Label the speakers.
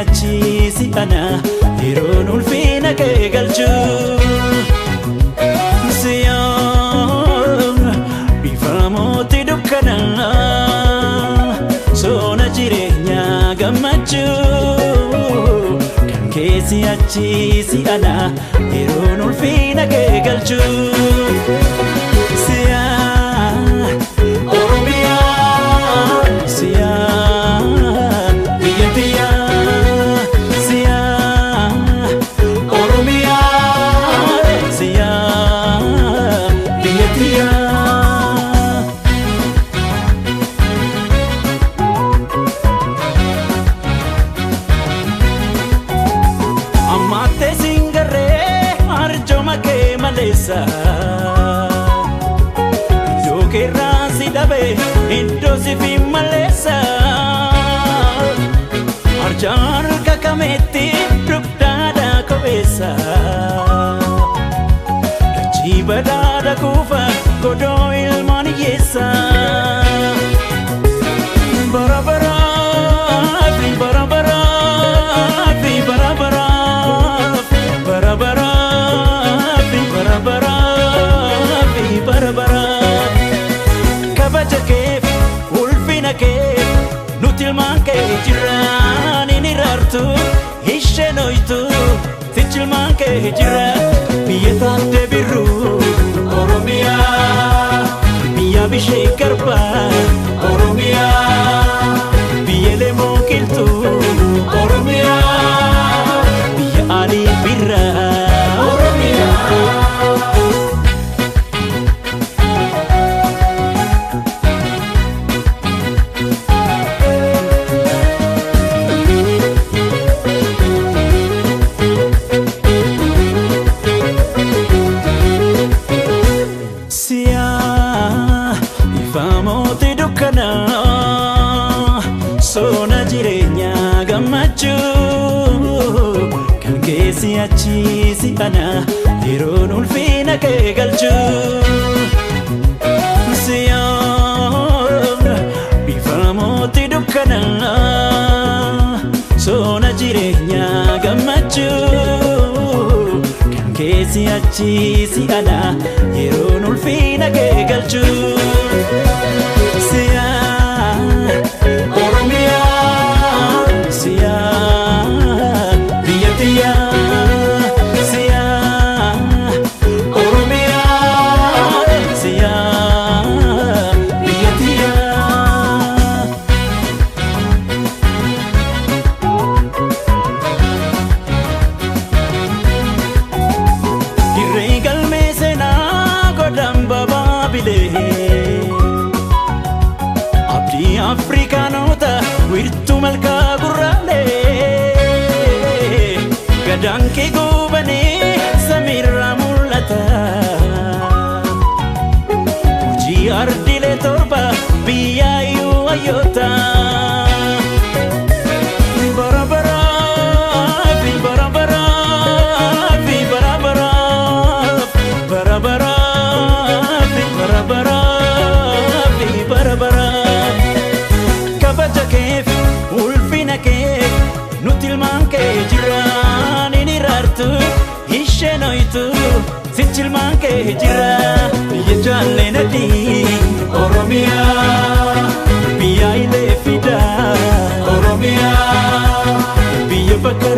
Speaker 1: achi si ana yeroon ulfina kee galchu siyoon bifa mootii dukkanaa soona jireenyaa gammachuu kan keessi achi si ana yeroon ulfina kee galchu Iddoo keerraa si dhabe iddoo si fi maleessa arjaan harka kameetti dugdaadha kobeessa dachii badhaadha kuufa godoo ilmaan hiyyeessa jiraan inni raartu ishee nooytu fichilmaan kee jira biyya taatee birruu Oromiyaa biyya bishee garbaa Oromiyaa biyya lemoo qilxuu Oromiyaa biyya alii birraa Oromiyaa. Soona jireenyaa gammachuu kan keessi achi si ana yeroon ulfina kee galchu siyoon bifa mootii dukkanaa soona jireenyaa gammachuu kan keessi achi si ana yeroon ulfina kee galchu abdii afrikaanota wirtuu malkaa gurraalee gadaan kee gubanii samiirraa mul'ata hojii ardiilee torba biyyaayyuu hayyoota ishee nooytu fichilmaan kee jira biyya jaallenadii Oromiyaa biyya ilee fidaa Oromiyaa biyya bakka